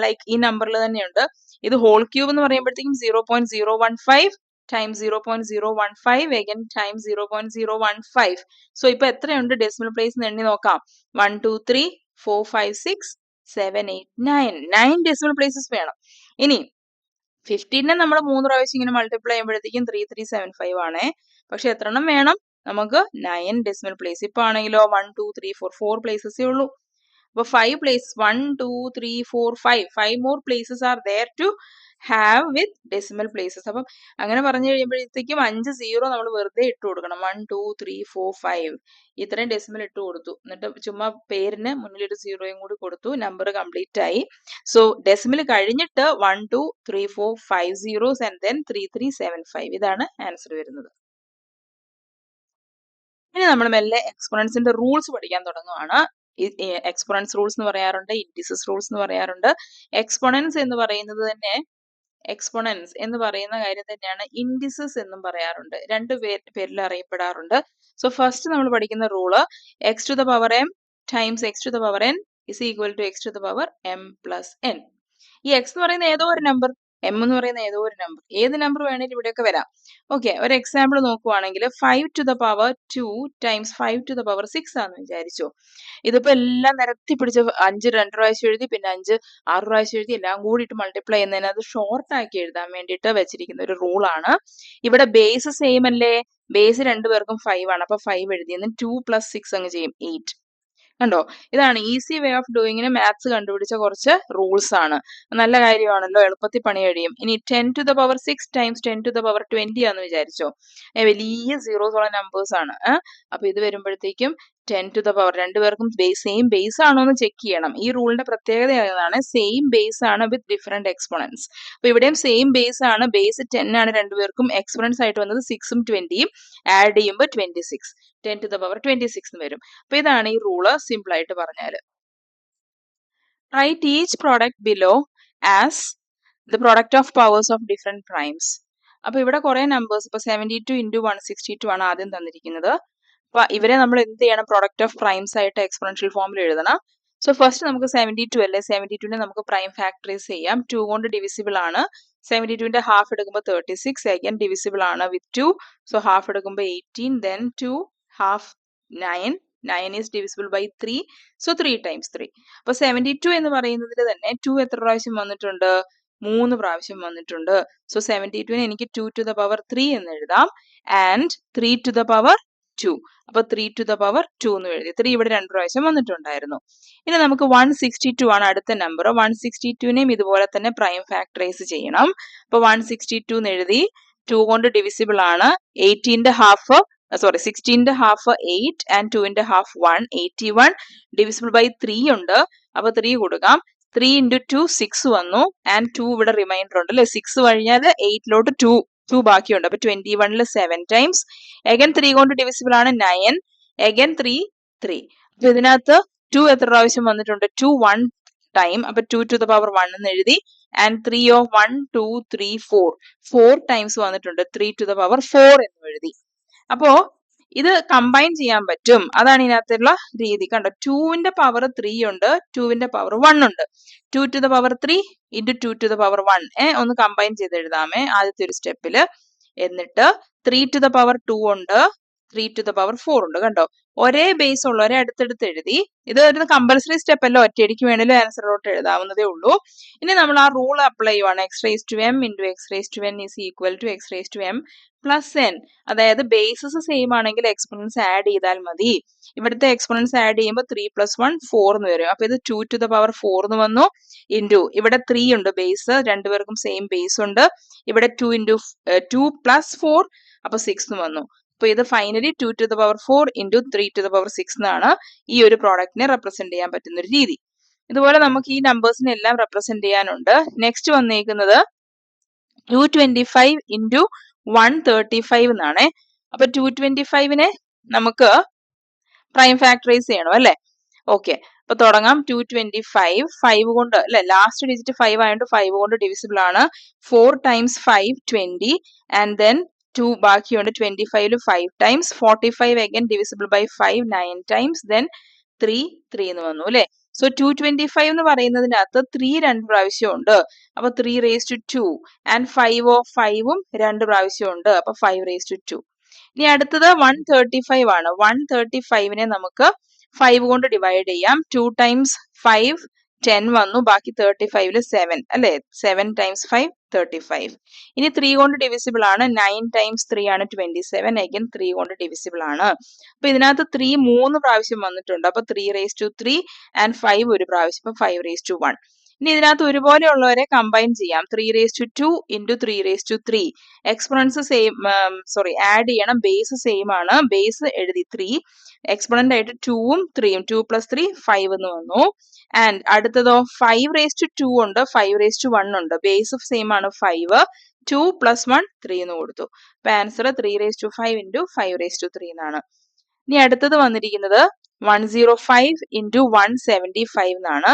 ലൈക്ക് ഈ നമ്പറിൽ തന്നെയുണ്ട്. ഇത് ഹോൾ ക്യൂബ് എന്ന് പറയുമ്പോഴത്തേക്കും 0.015 times 0.015 again times 0.015. സോ ഇപ്പൊ എത്രയുണ്ട് ഡെസിമൽ പ്ലേസ് എന്ന് എണ്ണി നോക്കാം. 1 2 3 4 5 6 7 8 9 ഡെസിമൽ പ്ലേസസ് വേണം. ഇനി 15നെ നമ്മൾ 3 പ്രാവശ്യം ഇങ്ങനെ മൾട്ടിപ്ലൈ ചെയ്യുമ്പോഴത്തേക്കും 3375 ആണേ. പക്ഷെ എത്ര എണ്ണം വേണം? നമുക്ക് 9 ഡെസിമൽ പ്ലേസ്. ഇപ്പൊ ആണെങ്കിലോ 1 2 3 4 പ്ലേസസേ ഉള്ളൂ. അപ്പൊ 5 place 1 2 3 4 5 more places are there to have with decimal places. അപ്പം അങ്ങനെ പറഞ്ഞു കഴിയുമ്പോഴത്തേക്കും 5 0 നമ്മൾ വെറുതെ ഇട്ട് കൊടുക്കണം. 1 2 3 4 5 ഇത്രയും ഡെസിമൽ ഇട്ട് കൊടുത്തു. എന്നിട്ട് ചുമ്മാ പേരിന് മുന്നിൽ ഒരു 0യും കൂടി കൊടുത്തു. നമ്പർ കംപ്ലീറ്റ് ആയി. സോ ഡെസിമൽ കഴിഞ്ഞിട്ട് 1 2 3 4 5 zeros and then 3375. ഇതാണ് ആൻസർ വരുന്നത്. ഇനി നമ്മൾ മെല്ലെ എക്സ്പോണൻസിന്റെ റൂൾസ് പഠിക്കാൻ തുടങ്ങുവാണ്. എക്സ്പോണൻസ് റൂൾസ് എന്ന് പറയാറുണ്ട്, ഇൻഡിസസ് റൂൾസ് എന്ന് പറയാറുണ്ട്. എക്സ്പോണൻസ് എന്ന് പറയുന്നത് തന്നെ എക്സ്പോണൻസ് എന്ന് പറയുന്ന കാര്യം തന്നെയാണ് ഇൻഡിസസ് എന്നും പറയാറുണ്ട്. രണ്ട് പേരിൽ അറിയപ്പെടാറുണ്ട്. സോ ഫസ്റ്റ് നമ്മൾ പഠിക്കുന്ന rule x to the power m times x to the power n is equal to x to the power m plus n. ഈ എക്സ് എന്ന് പറയുന്ന ഏതോ ഒരു നമ്പർ, എം എന്ന് പറയുന്ന ഏതോ ഒരു നമ്പർ, ഏത് നമ്പർ വേണേലും ഇവിടെയൊക്കെ വരാം. ഓക്കെ, ഒരു എക്സാമ്പിൾ നോക്കുവാണെങ്കിൽ 5 to the power 2 times 5 to the power 6 ആണെന്ന് വിചാരിച്ചു. ഇതിപ്പോ എല്ലാം നിരത്തി പിടിച്ച് 5 2 പ്രാവശ്യം എഴുതി, പിന്നെ 5 6 പ്രാവശ്യം എഴുതി, എല്ലാം കൂടി ഇട്ട് മൾട്ടിപ്ലൈ ചെയ്യുന്നതിന് അത് ഷോർട്ട് ആക്കി എഴുതാൻ വേണ്ടിയിട്ട് വെച്ചിരിക്കുന്ന ഒരു റൂളാണ്. ഇവിടെ ബേസ് സെയിം അല്ലേ, ബേസ് രണ്ടുപേർക്കും 5 ആണ്, അപ്പൊ 5 എഴുതി, 2 പ്ലസ് 6 അങ്ങ് ചെയ്യും 8. കണ്ടോ, ഇതാണ് ഈസി വേ ഓഫ് ഡൂയിങ്ങിന് മാത്സ് കണ്ടുപിടിച്ച കുറച്ച് റൂൾസ് ആണ്. നല്ല കാര്യമാണല്ലോ, എളുപ്പത്തിൽ പണി കഴിയും. ഇനി 10 to the power 6 times 10 to the power 20 ആണെന്ന് വിചാരിച്ചോ, വലിയ സീറോസ് ഉള്ള നമ്പേഴ്സ് ആണ്. അപ്പൊ ഇത് വരുമ്പോഴത്തേക്കും 10 ടു ദ പവർ, രണ്ടുപേർക്കും സെയിം ബേസ് ആണോ എന്ന് ചെക്ക് ചെയ്യണം. ഈ റൂളിന്റെ പ്രത്യേകത ഏതാണ്, സെയിം ബേസ് ആണ് വിത്ത് ഡിഫറെന്റ് എക്സ്പോണൻസ്. അപ്പൊ ഇവിടെയും സെയിം ബേസ് ആണ്, ബേസ് 10 ആണ് രണ്ടുപേർക്കും, എക്സ്പോണൻസ് ആയിട്ട് വന്നത് 6ഉം 20ഉം, ആഡ് ചെയ്യുമ്പോൾ 26, 10 ടു ദ പവർ 26 എന്ന് വരും. അപ്പൊ ഇതാണ് ഈ റൂള് സിമ്പിൾ ആയിട്ട് പറഞ്ഞാൽ. Write each product below as the product of powers of different primes. അപ്പൊ ഇവിടെ കുറെ നമ്പേഴ്സ്, ഇപ്പൊ 72 ഇൻറ്റു 162 ആണ് ആദ്യം തന്നിരിക്കുന്നത്. അപ്പൊ ഇവരെ നമ്മൾ എന്ത് ചെയ്യണം, പ്രോഡക്റ്റ് ഓഫ് പ്രൈംസ് ആയിട്ട് എക്സ്പോണൻഷ്യൽ ഫോമിൽ എഴുതണം. സോ ഫസ്റ്റ് നമുക്ക് 72 അല്ലേ, 72നെ നമുക്ക് പ്രൈം ഫാക്ടറൈസ് ചെയ്യാം. 2 കൊണ്ട് ഡിവിസിബിൾ ആണ്. 72ന്റെ ഹാഫ് എടുക്കുമ്പോൾ 36, അഗൈൻ ഡിവിസിബിൾ ആണ് വിത്ത് 2. സോ ഹാഫ് എടുക്കുമ്പോൾ 18, then 2 half 9. 9 is divisible by 3. So 3 times 3. അപ്പൊ 72 എന്ന് പറയുന്നതിൽ തന്നെ 2 എത്ര പ്രാവശ്യം വന്നിട്ടുണ്ട്, 3 പ്രാവശ്യം വന്നിട്ടുണ്ട്. സോ 72നെ എനിക്ക് 2 to the power 3 എന്ന് എഴുതാം, ആൻഡ് 3 to the power 2. അപ്പൊ 3 to the power 2 എന്ന് എഴുതി. 3 ഇവിടെ 2 പ്രാവശ്യം വന്നിട്ടുണ്ടായിരുന്നു. ഇനി നമുക്ക് 162 ആണ് അടുത്ത നമ്പർ. 162നെയും ഇതുപോലെ തന്നെ പ്രൈം ഫാക്ടറൈസ് ചെയ്യണം. അപ്പൊ 162 എന്ന് എഴുതി, 2 കൊണ്ട് ഡിവിസിബിൾ ആണ്. 16ന്റെ ഹാഫ് 16ന്റെ ഹാഫ് 8 ആൻഡ് 2ന്റെ ഹാഫ് 1. 81 ഡിവിസിബിൾ ബൈ 3 ഉണ്ട്. അപ്പൊ 3 കൊടുക്കാം. 3 ഇൻറ്റു 2 6 വന്നു, ആൻഡ് 2 ഇവിടെ റിമൈൻഡർ ഉണ്ട് അല്ലെ. 6 കഴിഞ്ഞാൽ 8ലോട്ട് 2 ബാക്കിയുണ്ട്. അപ്പൊ 21ൽ 7 ടൈംസ്. അഗൈൻ 3 കൊണ്ട് ഡിവിസിബിൾ ആണ് 9. അഗൈൻ 3. അപ്പൊ ഇതിനകത്ത് 2 എത്ര പ്രാവശ്യം വന്നിട്ടുണ്ട്, 2 1 ടൈം. അപ്പൊ 2 to the power 1 എന്ന് എഴുതി, ആൻഡ് 3 of 1 2 3 4 ടൈംസ് വന്നിട്ടുണ്ട്. 3 to the power 4 എന്ന് എഴുതി. അപ്പോ ഇത് കമ്പൈൻ ചെയ്യാൻ പറ്റും, അതാണ് ഇതിനകത്തുള്ള രീതി. കണ്ടോ, 2ന്റെ പവർ 3 ഉണ്ട്, 2ന്റെ പവർ 1 ഉണ്ട്. 2 to the power 3 into 2 to the power 1 ഒന്ന് കമ്പൈൻ ചെയ്ത് എഴുതാമേ ആദ്യത്തെ ഒരു സ്റ്റെപ്പില്. എന്നിട്ട് 3 to the power 2 ഉണ്ട്, 3 to the power 4 ഉണ്ട്. കണ്ടോ, ഒരേ ബേസ് ഉള്ളവരെ അടുത്തടുത്ത് എഴുതി. ഇത് ഒരു കമ്പൽസറി സ്റ്റെപ്പ് അല്ല, ഒറ്റയടിക്ക് വേണേലും ആൻസറിലോട്ട് എഴുതാവുന്നതേ ഉള്ളൂ. ഇനി നമ്മൾ ആ റൂൾ അപ്ലൈ ചെയ്യുവാണ്. x raised to m into x raised to n is equal to x raised to m plus n. അതായത് ബേസസ് സെയിം ആണെങ്കിൽ എക്സ്പോണൻസ് ആഡ് ചെയ്താൽ മതി. ഇവിടുത്തെ എക്സ്പോണൻസ് ആഡ് ചെയ്യുമ്പോൾ 3 + 1 4 എന്ന് വരും. അപ്പൊ ഇത് 2 to the power 4 എന്ന് വന്നു, ഇൻറ്റു ഇവിടെ 3 ഉണ്ട് ബേസ്, രണ്ടുപേർക്കും സെയിം ബേസ് ഉണ്ട്. ഇവിടെ 2 ഇൻറ്റു 2 + 4, അപ്പൊ 6 എന്ന് വന്നു. അപ്പൊ ഇത് finally 2 to the power 4 into 3 to the power 6 എന്നാണ് ഈ ഒരു പ്രോഡക്റ്റിനെ റെപ്രസെന്റ് ചെയ്യാൻ പറ്റുന്ന ഒരു രീതി. ഇതുപോലെ നമുക്ക് ഈ നമ്പേഴ്സിനെ എല്ലാം റെപ്രസെന്റ് ചെയ്യാനുണ്ട്. നെക്സ്റ്റ് വന്നേക്കുന്നത് 225 ഇൻറ്റു 135 എന്നാണ്. അപ്പൊ 225നെ നമുക്ക് പ്രൈം ഫാക്ടറൈസ് ചെയ്യണം അല്ലെ. ഓക്കെ, അപ്പൊ തുടങ്ങാം. 225 5 കൊണ്ട് അല്ലെ, ലാസ്റ്റ് ഡിജിറ്റ് 5 ആയതുകൊണ്ട് 5 കൊണ്ട് ഡിവിസിബിൾ ആണ്. 4 ടൈംസ് 5 20, ആൻഡ് ദെൻ 2 ബാക്കിയുണ്ട്. 25ൽ 5 times. 45 again divisible by 5 9 times, then 3 എന്ന് വന്നു അല്ലെ. സോ 225 എന്ന് പറയുന്നതിനകത്ത് 3 2 പ്രാവശ്യം ഉണ്ട്. അപ്പൊ 3 raised to 2, ആൻഡ് 5 2 പ്രാവശ്യം ഉണ്ട്. അപ്പൊ 5 raised to 2. ഇനി അടുത്തത് 135 ആണ്. 135നെ നമുക്ക് 5 കൊണ്ട് ഡിവൈഡ് ചെയ്യാം. 2 ടൈംസ് 5 10 വന്നു, ബാക്കി 35ൽ 7 അല്ലെ. 7 ടൈംസ് 5 35. ഇനി 3 കൊണ്ട് ഡിവിസിബിൾ ആണ്. 9 ടൈംസ് 3 ആണ് 27. അഗൈൻ 3 കൊണ്ട് ഡിവിസിബിൾ ആണ്. അപ്പൊ ഇതിനകത്ത് 3 3 പ്രാവശ്യം വന്നിട്ടുണ്ട്. അപ്പൊ 3 raised to 3, ആൻഡ് 5 ഒരു പ്രാവശ്യം. അപ്പൊ 5 raised to 1. ഇനി ഇതിനകത്ത് ഒരുപോലെ ഉള്ളവരെ കമ്പൈൻ ചെയ്യാം. 3 raised to 2 into 3 raised to 3. Exponents same, add ചെയ്യണം. ബേസ് സെയിം ആണ്, ബേസ് എഴുതി 3. എക്സ്പോണന്റ് ആയിട്ട് 2ഉം 3ഉം, 2 + 3 5 എന്ന് വന്നു. ആൻഡ് അടുത്തതോ 5 raised to 2 ഉണ്ട്, 5 raised to 1 ഉണ്ട്. ബേസ് സെയിം ആണ് 5. 2 + 1 3 എന്ന് കൊടുത്തു. അപ്പൊ answer 3 raised to 5 into 5 raised to 3 എന്നാണ്. ഇനി അടുത്തത് വന്നിരിക്കുന്നത് 105 ഇൻറ്റു 175 എന്നാണ്.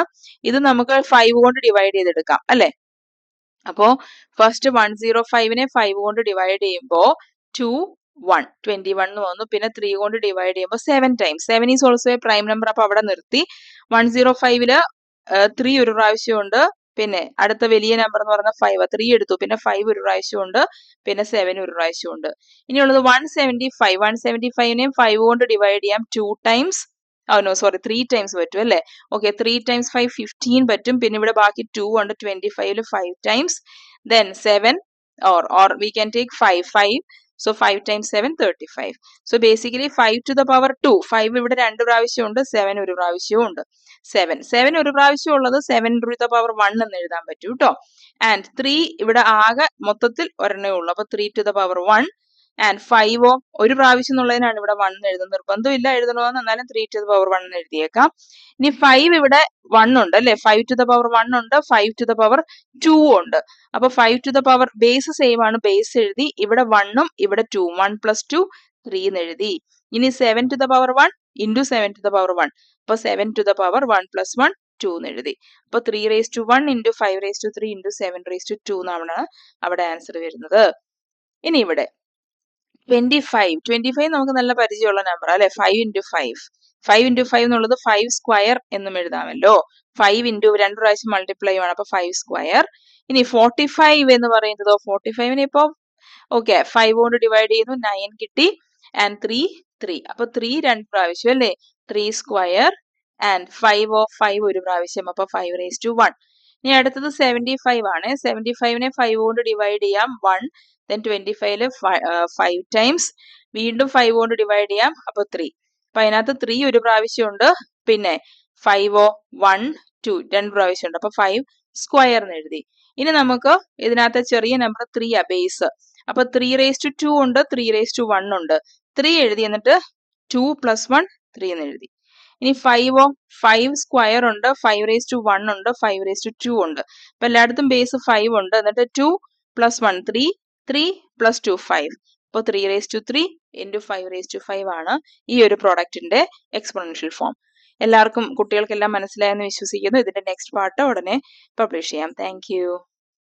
ഇത് നമുക്ക് 5 കൊണ്ട് ഡിവൈഡ് ചെയ്തെടുക്കാം അല്ലെ. അപ്പോ ഫസ്റ്റ് 105നെ 5 കൊണ്ട് ഡിവൈഡ് ചെയ്യുമ്പോൾ 2 1 21 എന്ന് വന്നു. പിന്നെ 3 കൊണ്ട് ഡിവൈഡ് ചെയ്യുമ്പോൾ 7 times. 7 is also A prime number. അപ്പൊ അവിടെ നിർത്തി. 105-ല് 3 ഒരു പ്രാവശ്യമുണ്ട്. പിന്നെ അടുത്ത വലിയ നമ്പർ എന്ന് പറയുന്നത് 5. 3 എടുത്തു. പിന്നെ 5 ഒരു പ്രാവശ്യമുണ്ട്. പിന്നെ 7 ഒരു പ്രാവശ്യമുണ്ട്. ഇനിയുള്ളത് 175. 175-നെയും 5 കൊണ്ട് ഡിവൈഡ് ചെയ്യാം 2 ടൈംസ്. നോ സോറി 3 ടൈംസ് പറ്റും അല്ലേ? ഓക്കെ, 3 ടൈംസ് 5 15 പറ്റും. പിന്നെ ഇവിടെ ബാക്കി 2 ഉണ്ട്. 25-ല് 5 times. Then 7 or we can take 5. So 5 times 7 35. So basically 5 to the power 2. 5 ഇവിടെ 2 പ്രാവശ്യമുണ്ട്. 7 ഒരു പ്രാവശ്യവും 7 ഒരു പ്രാവശ്യം ഉള്ളത് 7 to the power 1 എന്ന് എഴുതാൻ പറ്റൂ കേട്ടോ. ആൻഡ് 3 ഇവിടെ ആകെ മൊത്തത്തിൽ ഒരെണ്ണേ ഉള്ളൂ. അപ്പൊ 3 to the power 1. ആൻഡ് 5 ഒരു പ്രാവശ്യം എന്നുള്ളതിനാണ് ഇവിടെ 1 എഴുതുന്നത്. നിർബന്ധമില്ല എഴുതണമെന്ന്, എന്നാലും 3 to the power 1 എന്ന് എഴുതിയേക്കാം. ഇനി 5 ഇവിടെ 1 ഉണ്ട് അല്ലെ? 5 to the power 1 ഉണ്ട്. 5 to the power 2 ഉണ്ട്. അപ്പൊ 5 to the power base same ആണ്. ബേസ് എഴുതി. ഇവിടെ 1ഉം ഇവിടെ 2. 1 plus 2 3 എന്ന് എഴുതി. ഇനി 7 to the power 1 into 7 to the power 1. അപ്പൊ 7 to the power 1 plus 1 2 എന്ന് എഴുതി. അപ്പൊ 3 raised to 1 into 5 raised to 3 into 7 raised to 2 എന്നാണ് അവിടെ ആൻസർ വരുന്നത്. ഇനി ഇവിടെ 25 നമുക്ക് നല്ല പരിചയമുള്ള നമ്പർ അല്ലെ? 5 into 5. 5 into 5 എന്നുള്ളത് 5 സ്ക്വയർ എന്നും എഴുതാമല്ലോ. 5 into 2 പ്രാവശ്യം മൾട്ടിപ്ലൈ ആണ്. അപ്പൊ 5 സ്ക്വയർ. ഇനി 45 എന്ന് പറയുന്നതോ 45-നെ ഇപ്പൊ ഓക്കെ 5 കൊണ്ട് ഡിവൈഡ് ചെയ്യുന്നു. 9 കിട്ടി. ആൻഡ് 3. അപ്പൊ 3 2 പ്രാവശ്യം അല്ലേ? 3 സ്ക്വയർ. ആൻഡ് 5 ഒരു പ്രാവശ്യം. അപ്പൊ 5 raised to 1. ഇനി അടുത്തത് 75 ആണ്. 75-നെ 5 കൊണ്ട് ഡിവൈഡ് ചെയ്യാം. 1. Then 25-ല് 5 times. വീണ്ടും 5 കൊണ്ട് ഡിവൈഡ് ചെയ്യാം. അപ്പൊ 3. അപ്പൊ അതിനകത്ത് 3 ഒരു പ്രാവശ്യമുണ്ട്. പിന്നെ 5 1 2 2 പ്രാവശ്യമുണ്ട്. അപ്പൊ 5 സ്ക്വയർ എന്ന് എഴുതി. ഇനി നമുക്ക് ഇതിനകത്ത് ചെറിയ നമ്പർ 3 ആ ബേസ്. അപ്പൊ 3 raised to 2 ഉണ്ട്. 3 raised to 1 ഉണ്ട്. 3 എഴുതി. എന്നിട്ട് 2 plus 1 3 എന്ന് എഴുതി. ഇനി 5 സ്ക്വയർ ഉണ്ട്. 5 raised to 1 ഉണ്ട്. 5 raised to 2 ഉണ്ട്. അപ്പൊ എല്ലായിടത്തും ബേസ് 5 ഉണ്ട്. എന്നിട്ട് 2 plus 1 3. 3 plus 2 5. അപ്പോൾ 3 raised to 3 into 5 raised to 5 ആണ് ഈ ഒരു പ്രോഡക്റ്റിന്റെ എക്സ്പോണൻഷ്യൽ ഫോം. എല്ലാവർക്കും കുട്ടികൾക്കെല്ലാം മനസ്സിലായെന്ന് വിശ്വസിക്കുന്നു. ഇതിന്റെ നെക്സ്റ്റ് പാർട്ട് ഉടനെ പബ്ലിഷ് ചെയ്യാം. Thank you.